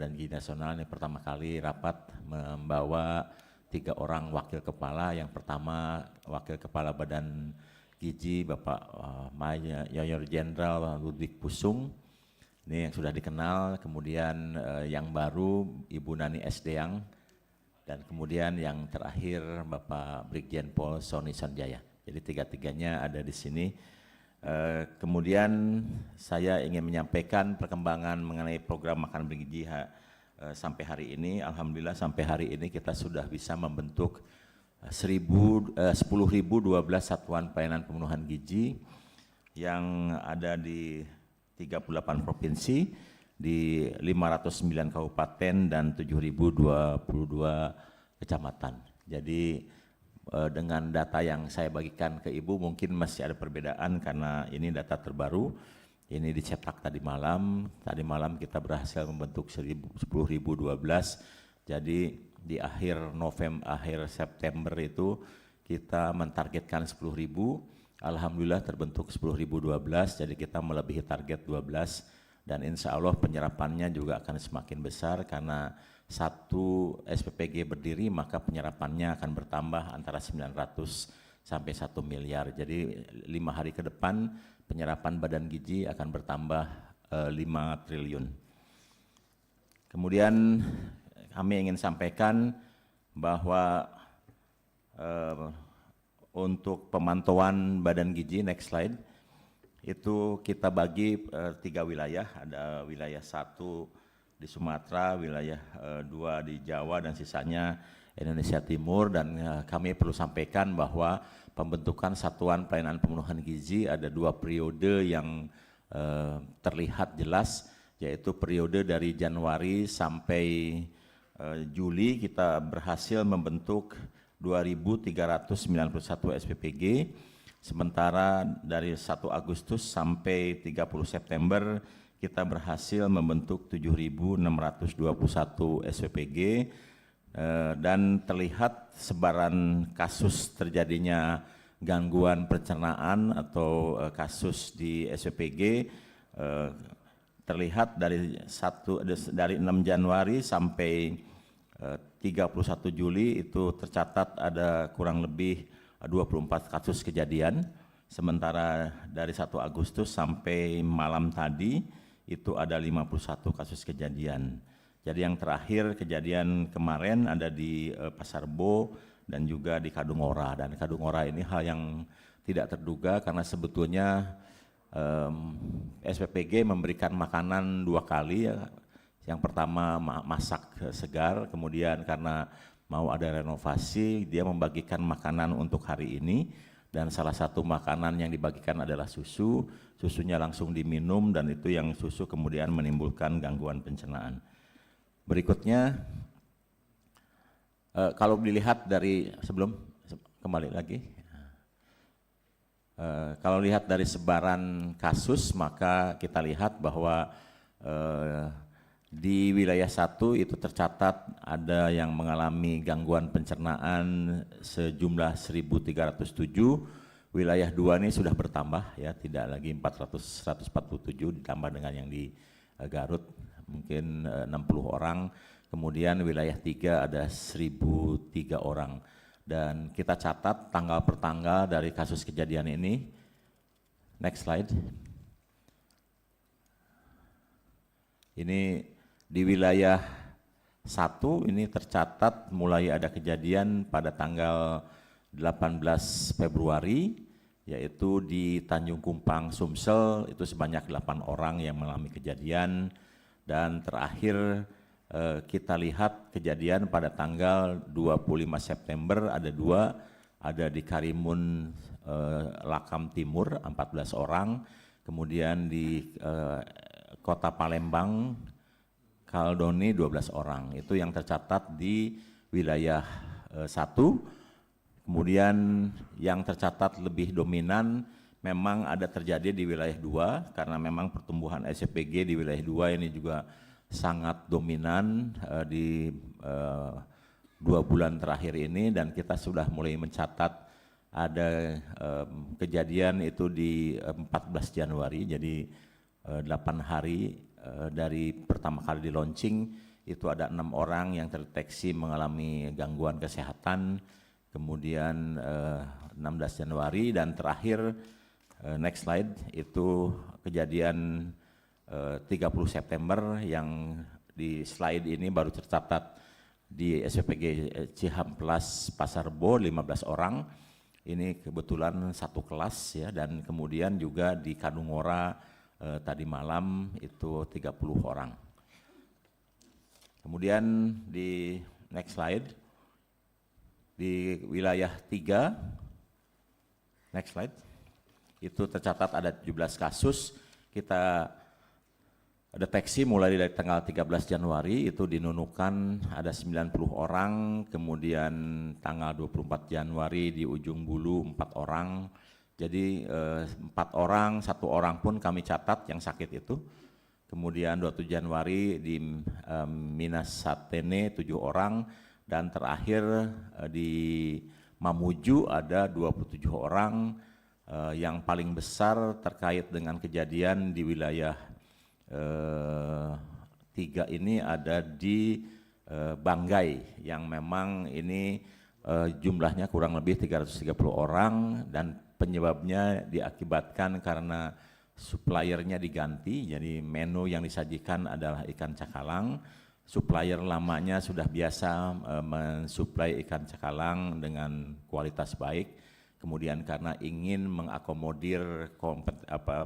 dan Gizi Nasional ini pertama kali rapat membawa 3 orang wakil kepala. Yang pertama Wakil Kepala Badan Gizi Bapak Mayor Jenderal Ludwig Pusung, ini yang sudah dikenal. Kemudian yang baru Ibu Nani Esdeang, dan kemudian yang terakhir Bapak Brigjen Pol Sony Sanjaya. Jadi tiga-tiganya ada di sini. Kemudian saya ingin menyampaikan perkembangan mengenai program makan bergizi sampai hari ini. Alhamdulillah sampai hari ini kita sudah bisa membentuk 10.012 satuan pelayanan pemenuhan gizi yang ada di 38 provinsi, di 509 kabupaten dan 7.022 kecamatan. Jadi dengan data yang saya bagikan ke Ibu mungkin masih ada perbedaan karena ini data terbaru. Ini dicetak tadi malam. Tadi malam kita berhasil membentuk 10.012. Jadi di akhir September itu kita mentargetkan 10.000. Alhamdulillah terbentuk 10.012. Jadi kita melebihi target 12. Dan insya Allah penyerapannya juga akan semakin besar karena satu SPPG berdiri maka penyerapannya akan bertambah antara 900 sampai 1 miliar. Jadi 5 hari ke depan penyerapan badan gizi akan bertambah 5 triliun. Kemudian kami ingin sampaikan bahwa untuk pemantauan badan gizi, next slide, itu kita bagi 3 wilayah. Ada wilayah 1 di Sumatera, wilayah 2 di Jawa, dan sisanya Indonesia Timur. Dan kami perlu sampaikan bahwa pembentukan satuan pelayanan pemenuhan gizi ada 2 periode yang terlihat jelas, yaitu periode dari Januari sampai Juli kita berhasil membentuk 2.391 SPPG, sementara dari 1 Agustus sampai 30 September kita berhasil membentuk 7.621 SPPG, dan terlihat sebaran kasus terjadinya gangguan pencernaan atau kasus di SPPG terlihat dari 6 Januari sampai 31 Juli itu tercatat ada kurang lebih 24 kasus kejadian, sementara dari 1 Agustus sampai malam tadi itu ada 51 kasus kejadian. Jadi yang terakhir kejadian kemarin ada di Pasar Bo dan juga di Kadungora. Dan Kadungora ini hal yang tidak terduga karena sebetulnya SPPG memberikan makanan 2 kali. Yang pertama masak segar, kemudian karena mau ada renovasi dia membagikan makanan untuk hari ini. Dan salah satu makanan yang dibagikan adalah susu. Susunya langsung diminum dan itu yang susu kemudian menimbulkan gangguan pencernaan. Berikutnya, kalau dilihat dari kembali lagi. Kalau lihat dari sebaran kasus maka kita lihat bahwa di wilayah 1 itu tercatat ada yang mengalami gangguan pencernaan sejumlah 1.307. Wilayah 2 ini sudah bertambah ya, tidak lagi 147 ditambah dengan yang di Garut mungkin 60 orang. Kemudian wilayah 3 ada 1.003 orang. Dan kita catat tanggal per tanggal dari kasus kejadian ini. Next slide. Ini di wilayah 1 ini tercatat mulai ada kejadian pada tanggal 18 Februari, yaitu di Tanjung Kumpang, Sumsel, itu sebanyak 8 orang yang mengalami kejadian. Dan terakhir kita lihat kejadian pada tanggal 25 September ada 2, ada di Karimun Lakam Timur 14 orang, kemudian di Kota Palembang Kaldoni 12 orang. Itu yang tercatat di wilayah 1. Kemudian yang tercatat lebih dominan memang ada terjadi di wilayah 2 karena memang pertumbuhan SPPG di wilayah 2 ini juga sangat dominan di 2 bulan terakhir ini, dan kita sudah mulai mencatat ada kejadian itu di 14 Januari, jadi 8 hari dari pertama kali di launching itu ada 6 orang yang terdeteksi mengalami gangguan kesehatan, kemudian 16 Januari, dan terakhir next slide itu kejadian 30 September yang di slide ini baru tercatat di SPPG Cihampelas Pasar Rebo 15 orang. Ini kebetulan satu kelas ya, dan kemudian juga di Kadungora tadi malam itu 30 orang. Kemudian di next slide, di wilayah 3, next slide, itu tercatat ada 17 kasus. Kita deteksi mulai dari tanggal 13 Januari itu di Nunukan ada 90 orang, kemudian tanggal 24 Januari di Ujung Bulu 4 orang. Jadi 4 orang, 1 orang pun kami catat yang sakit itu. Kemudian 27 Januari di Minas Satene 7 orang, dan terakhir di Mamuju ada 27 orang. Yang paling besar terkait dengan kejadian di wilayah 3 ini ada di Banggai, yang memang ini jumlahnya kurang lebih 330 orang, dan penyebabnya diakibatkan karena suppliernya diganti. Jadi menu yang disajikan adalah ikan cakalang. Supplier lamanya sudah biasa mensuplai ikan cakalang dengan kualitas baik. Kemudian karena ingin mengakomodir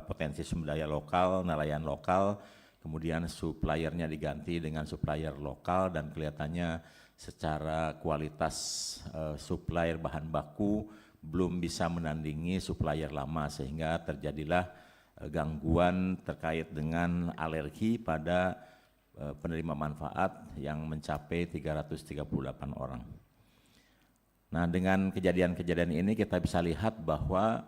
potensi sumber daya lokal, nelayan lokal, kemudian suppliernya diganti dengan supplier lokal, dan kelihatannya secara kualitas supplier bahan baku belum bisa menandingi supplier lama, sehingga terjadilah gangguan terkait dengan alergi pada penerima manfaat yang mencapai 338 orang. Nah, dengan kejadian-kejadian ini kita bisa lihat bahwa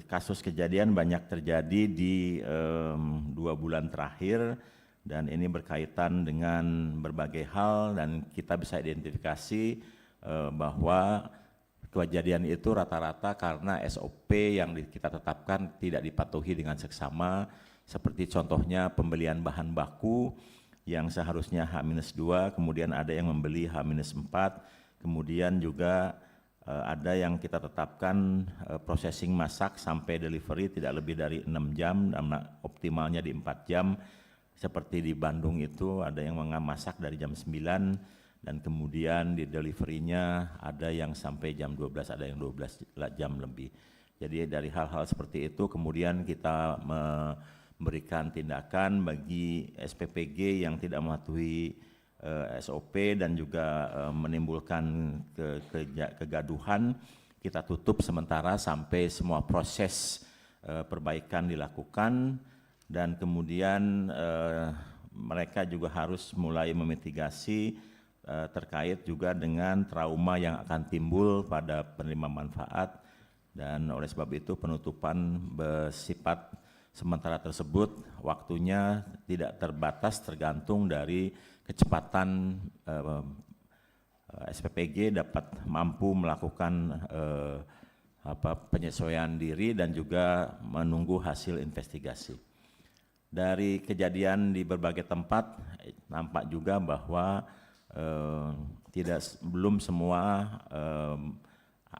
kasus kejadian banyak terjadi di 2 bulan terakhir, dan ini berkaitan dengan berbagai hal, dan kita bisa identifikasi bahwa kejadian itu rata-rata karena SOP yang kita tetapkan tidak dipatuhi dengan seksama, seperti contohnya pembelian bahan baku yang seharusnya H-2, kemudian ada yang membeli H-4, kemudian juga ada yang kita tetapkan processing masak sampai delivery tidak lebih dari 6 jam, optimalnya di 4 jam. Seperti di Bandung itu ada yang masak dari jam 9, dan kemudian di deliverynya ada yang sampai jam 12, ada yang 12 jam lebih. Jadi dari hal-hal seperti itu kemudian kita memberikan tindakan bagi SPPG yang tidak mematuhi SOP dan juga menimbulkan kegaduhan. Kita tutup sementara sampai semua proses perbaikan dilakukan, dan kemudian mereka juga harus mulai memitigasi terkait juga dengan trauma yang akan timbul pada penerima manfaat, dan oleh sebab itu penutupan bersifat sementara tersebut waktunya tidak terbatas, tergantung dari kecepatan SPPG dapat mampu melakukan penyesuaian diri dan juga menunggu hasil investigasi. Dari kejadian di berbagai tempat nampak juga bahwa belum semua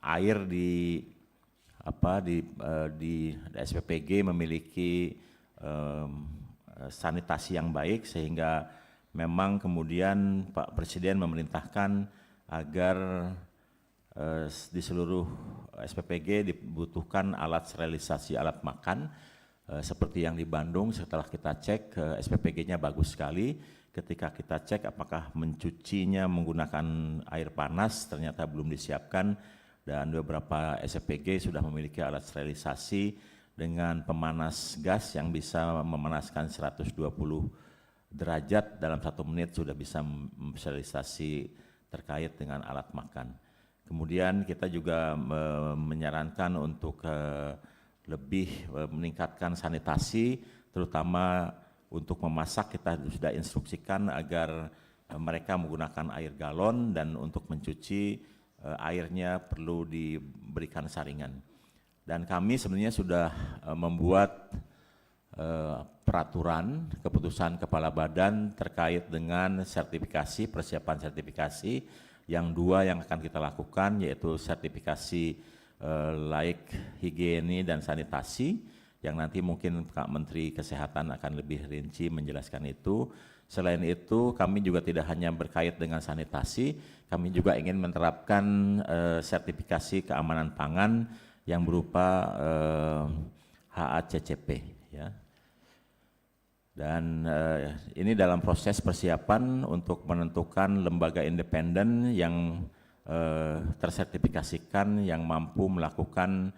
air di SPPG memiliki sanitasi yang baik, sehingga memang kemudian Pak Presiden memerintahkan agar di seluruh SPPG dibutuhkan alat sterilisasi alat makan, seperti yang di Bandung. Setelah kita cek SPPG-nya bagus sekali. Ketika kita cek apakah mencucinya menggunakan air panas, ternyata belum disiapkan, dan beberapa SPPG sudah memiliki alat sterilisasi dengan pemanas gas yang bisa memanaskan 120 derajat dalam 1 menit, sudah bisa sterilisasi terkait dengan alat makan. Kemudian kita juga menyarankan untuk lebih meningkatkan sanitasi, terutama untuk memasak kita sudah instruksikan agar mereka menggunakan air galon, dan untuk mencuci airnya perlu diberikan saringan. Dan kami sebenarnya sudah membuat peraturan keputusan kepala badan terkait dengan sertifikasi, persiapan sertifikasi yang dua yang akan kita lakukan, yaitu sertifikasi layak higiene dan sanitasi yang nanti mungkin Pak Menteri Kesehatan akan lebih rinci menjelaskan itu. Selain itu kami juga tidak hanya berkait dengan sanitasi, kami juga ingin menerapkan sertifikasi keamanan pangan yang berupa HACCP, ya. Dan ini dalam proses persiapan untuk menentukan lembaga independen yang tersertifikasikan yang mampu melakukan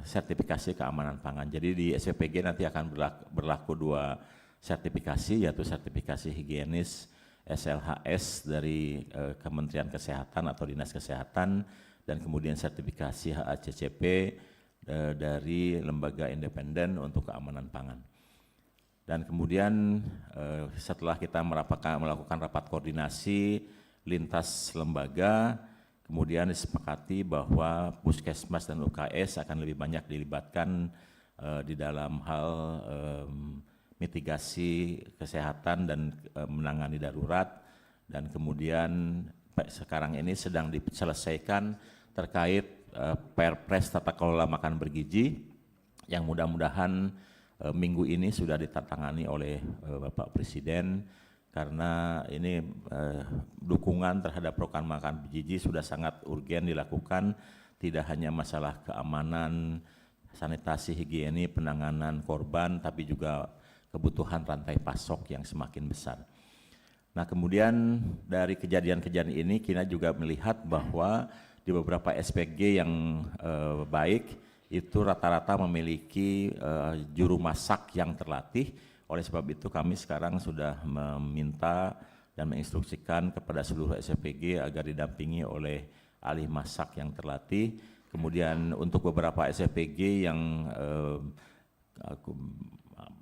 sertifikasi keamanan pangan. Jadi di SPPG nanti akan berlaku dua sertifikasi, yaitu sertifikasi higienis SLHS dari Kementerian Kesehatan atau Dinas Kesehatan, dan kemudian sertifikasi HACCP dari lembaga independen untuk keamanan pangan. Dan kemudian setelah kita melakukan rapat koordinasi lintas lembaga, kemudian disepakati bahwa Puskesmas dan UKS akan lebih banyak dilibatkan di dalam hal mitigasi kesehatan dan menangani darurat. Dan kemudian sekarang ini sedang diselesaikan terkait Perpres tata kelola makan bergizi yang mudah-mudahan minggu ini sudah ditandatangani oleh Bapak Presiden, karena ini dukungan terhadap program makan bergizi sudah sangat urgen dilakukan, tidak hanya masalah keamanan, sanitasi, higiene, penanganan korban, tapi juga kebutuhan rantai pasok yang semakin besar. Nah, kemudian dari kejadian-kejadian ini kita juga melihat bahwa di beberapa SPG yang baik itu rata-rata memiliki juru masak yang terlatih. Oleh sebab itu kami sekarang sudah meminta dan menginstruksikan kepada seluruh SPG agar didampingi oleh ahli masak yang terlatih. Kemudian untuk beberapa SPG yang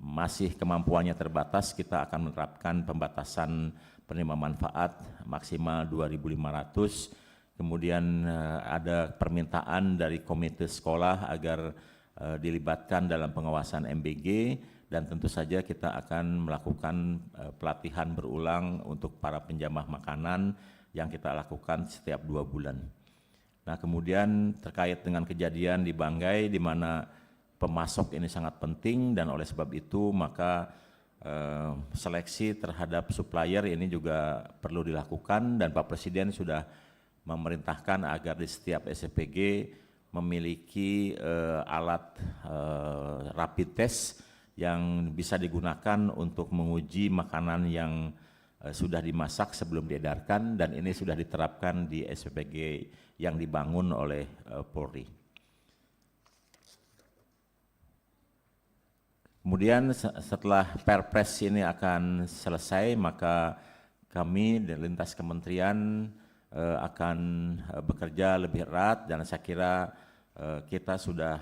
masih kemampuannya terbatas, kita akan menerapkan pembatasan penerima manfaat maksimal 2.500. Kemudian ada permintaan dari komite sekolah agar dilibatkan dalam pengawasan MBG, dan tentu saja kita akan melakukan pelatihan berulang untuk para penjamah makanan yang kita lakukan setiap 2 bulan. Nah, kemudian terkait dengan kejadian di Banggai di mana pemasok ini sangat penting, dan oleh sebab itu maka seleksi terhadap supplier ini juga perlu dilakukan, dan Pak Presiden sudah memerintahkan agar di setiap SPG memiliki alat rapid test yang bisa digunakan untuk menguji makanan yang sudah dimasak sebelum diedarkan, dan ini sudah diterapkan di SPG yang dibangun oleh Polri. Kemudian setelah Perpres ini akan selesai, maka kami di lintas kementerian akan bekerja lebih erat, dan saya kira kita sudah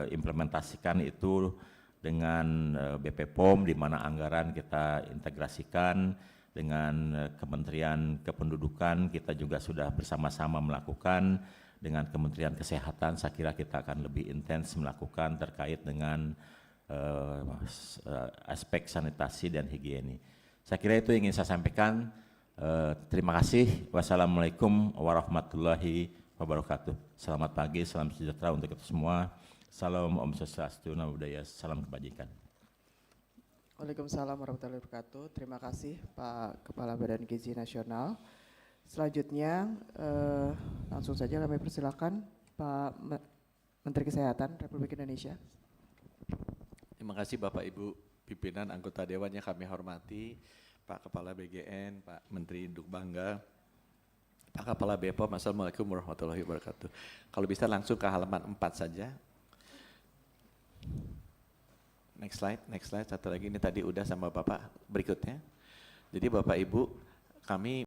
implementasikan itu dengan BP POM, di mana anggaran kita integrasikan dengan Kementerian Kependudukan. Kita juga sudah bersama-sama melakukan dengan Kementerian Kesehatan. Saya kira kita akan lebih intens melakukan terkait dengan aspek sanitasi dan higiene. Saya kira itu yang ingin saya sampaikan. Terima kasih. Wassalamualaikum warahmatullahi wabarakatuh. Selamat pagi, salam sejahtera untuk kita semua. Salam Om Swastiastu, Namo Buddhaya, salam kebajikan. Waalaikumsalam warahmatullahi wabarakatuh. Terima kasih Pak Kepala Badan Gizi Nasional. Selanjutnya langsung saja kami persilakan Pak Menteri Kesehatan Republik Indonesia. Terima kasih Bapak Ibu pimpinan anggota Dewan yang kami hormati, Pak Kepala BGN, Pak Menteri Induk Bangga, Pak Kepala BPOM. Assalamualaikum warahmatullahi wabarakatuh. Kalau bisa langsung ke halaman 4 saja. Next slide, satu lagi, ini tadi udah sama Bapak berikutnya. Jadi Bapak Ibu, kami